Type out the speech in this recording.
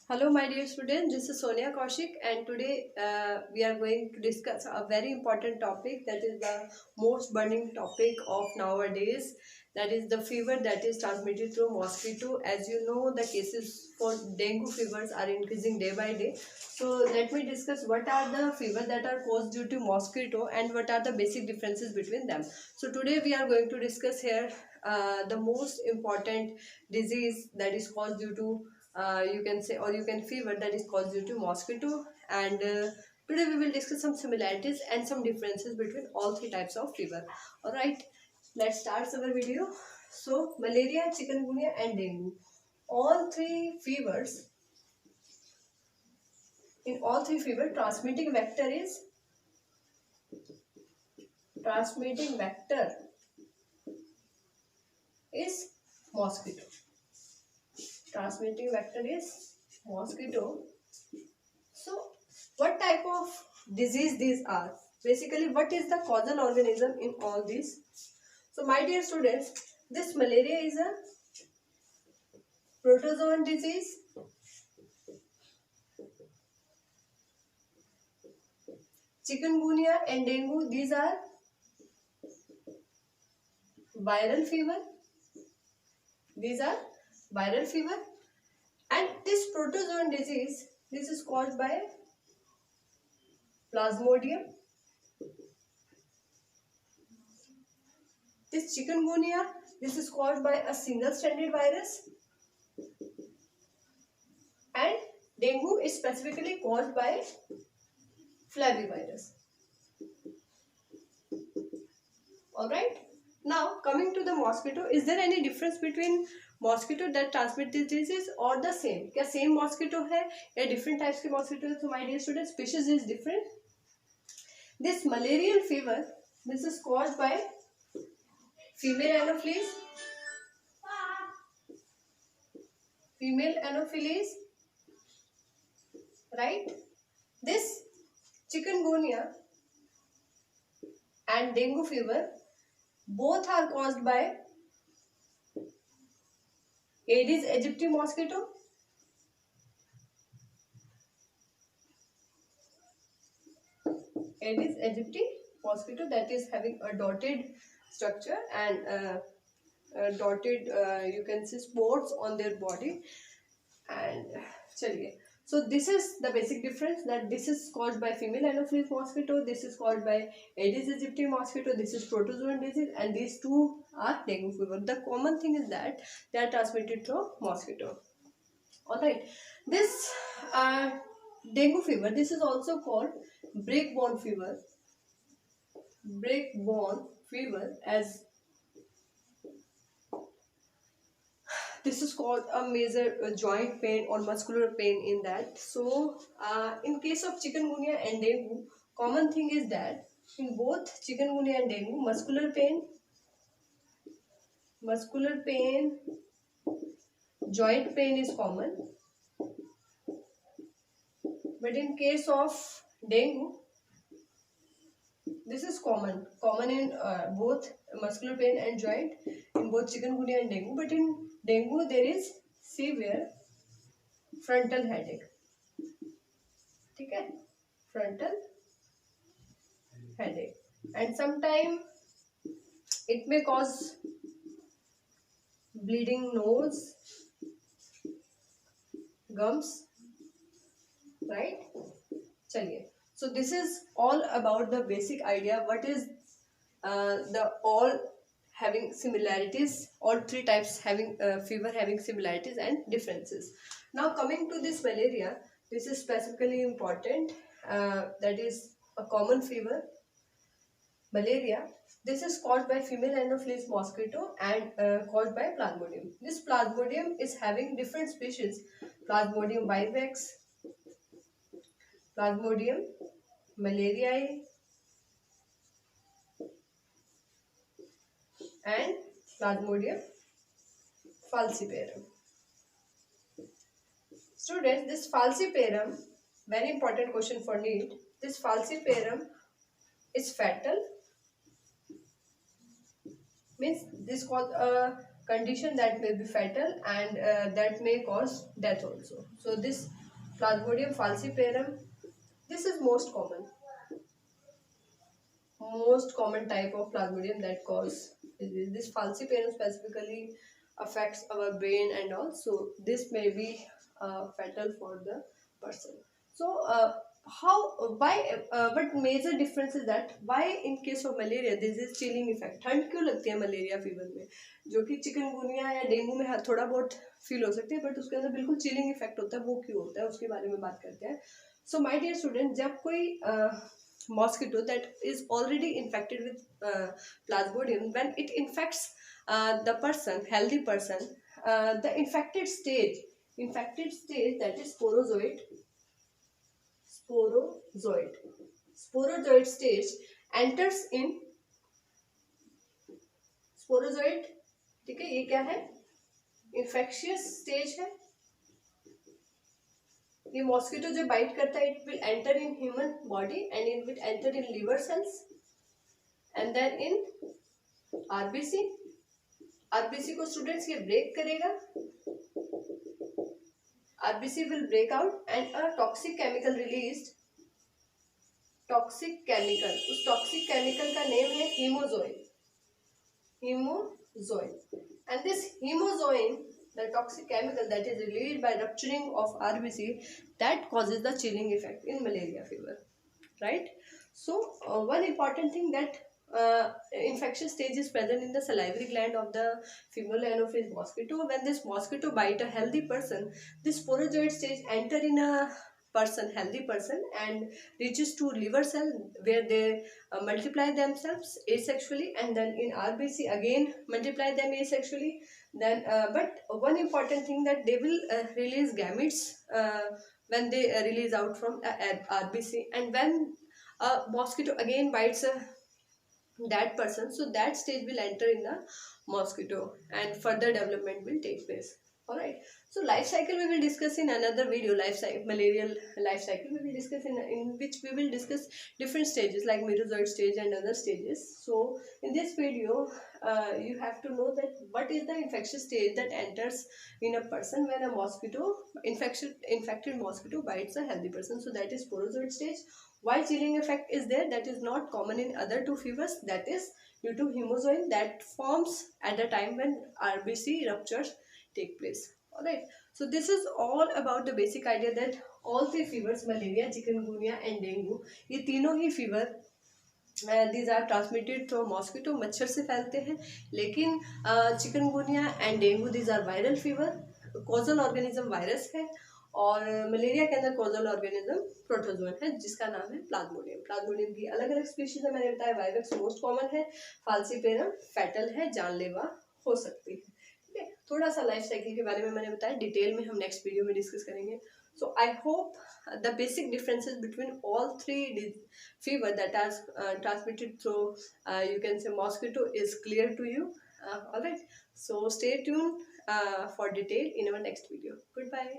Hello, my dear students. This is Sonia Kaushik, and today we are going to discuss a very important topic that is the most burning topic of nowadays. That is the fever that is transmitted through mosquito. As you know, the cases for dengue fevers are increasing day by day. So, let me discuss what are the fevers that are caused due to mosquito and what are the basic differences between them. So, today we are going to discuss here the most important disease that is caused due to you can say, or you can fever that is caused due to mosquito. And today we will discuss some similarities and some differences between all three types of fever. All right, let's start our video. So malaria, chikungunya and dengue, all three fevers, in all three fever transmitting vector is mosquito. Transmitting vector is mosquito. So, what type of disease these are? Basically, what is the causal organism in all these? So, my dear students, this malaria is a protozoan disease. Chikungunya and dengue, these are viral fever. These are viral fever. And this protozoan disease, this is caused by plasmodium. This chikungunya, this is caused by a single-stranded virus. And dengue is specifically caused by flavivirus. Alright. Now coming to the mosquito, is there any difference between mosquito that transmit diseases or the same? क्या same mosquito है या different types के mosquito है? So my dear students, species is different. This malarial fever, this is caused by female anopheles. Female anopheles, right? This chikungunya and dengue fever, both are caused by Aedes aegypti mosquito. Aedes aegypti mosquito, that is having a dotted structure and dotted you can see spots on their body. And chaliye, so this is the basic difference, that this is caused by female anopheles mosquito, this is caused by Aedes aegypti mosquito, this is protozoan disease, and these two are dengue fever. The common thing is that they are transmitted through mosquito. Alright, this dengue fever, this is also called break-bone fever. Break-bone fever, as this is called a major joint pain or muscular pain in that. So, in case of chikungunya and dengue, common thing is that in both chikungunya and dengue, muscular pain, joint pain is common. But in case of dengue, this is common in both muscular pain and joint in both chikungunya and dengue. But in dengue, there is severe frontal headache. Okay? Frontal headache. And sometimes it may cause bleeding nose, gums, right? Chaliye. So this is all about the basic idea. What is the all having similarities, all three types having fever having similarities and differences. Now coming to this malaria, this is specifically important. That is a common fever, malaria. This is caused by female anopheles mosquito and caused by plasmodium. This plasmodium is having different species: plasmodium vivax, plasmodium malariae, and plasmodium falciparum. Students, this falciparum, very important question for NEET. This falciparum is fatal, means this cause condition that may be fatal, and that may cause death also. So this Plasmodium falciparum, this is most common type of Plasmodium that cause this falciparum specifically affects our brain and all. So this may be fatal for the person. So how why but major difference is that why in case of malaria this is chilling effect. ठंड क्यों लगती है malaria fever में, जो कि chikungunya या dengue में थोड़ा बहुत फील हो सकती है, बट उसके अंदर बिल्कुल चिलिंग इफेक्ट होता है. वो क्यों होता है उसके बारे में बात करते हैं. सो माय डियर स्टूडेंट, जब कोई mosquito that is already infected with plasmodium, when it infects the person, healthy person, the infected stage that is sporozoid stage enters in sporozoid. ठीक है, ये क्या है? इन्फेक्शियस स्टेज है. ये मॉस्किटो जो बाइट करता है, it will enter in human body and it will enter in liver cells and then in RBC. RBC को स्टूडेंट्स ये ब्रेक करेगा. RBC will break out and a toxic chemical released. Toxic chemical, उस toxic chemical का name है hemozoin. And this hemozoin, the toxic chemical that is released by rupturing of RBC, that causes the chilling effect in malaria fever, right? So one important thing, that infection stage is present in the salivary gland of the female Anopheles mosquito. When this mosquito bite a healthy person, this sporozoid stage enter in a healthy person, and reaches to liver cell where they multiply themselves asexually, and then in RBC again multiply them asexually. Then but one important thing, that they will release gametes when they release out from RBC, and when a mosquito again bites that person, so that stage will enter in the mosquito and further development will take place. Alright, so life cycle we will discuss in another video. Malarial life cycle we will discuss in which we will discuss different stages like merozoid stage and other stages. So in this video you have to know that what is the infectious stage that enters in a person when a infected mosquito bites a healthy person. So that is sporozoid stage. Why chilling effect is there, that is not common in other two fevers, that is due to hemozoin that forms at the time when RBC ruptures take place. Alright, so this is all about the basic idea that all three fevers, malaria, chikungunya and dengue, ये तीनों ही fever these are transmitted through mosquito, मच्छर से फैलते हैं. लेकिन chikungunya and dengue these are viral fever, causal organism virus है, और malaria के अंदर कॉजल ऑर्गेनिज्म प्रोटोजोन है जिसका नाम है प्लाज्मोडियम. प्लाज्मोडियम की अलग अलग स्पीशीज है, मैंने बताया वायरस मोस्ट कॉमन है, फाल्सीपेरम फैटल है, जानलेवा हो सकती है. ठीक है, थोड़ा सा लाइफ साइकिल के बारे में मैंने बताया, डिटेल में हम नेक्स्ट वीडियो में डिस्कस करेंगे. So I hope the basic differences between all three fever that are transmitted through you can say mosquito is clear to you. Alright, so stay tuned for detail in our next video. Goodbye.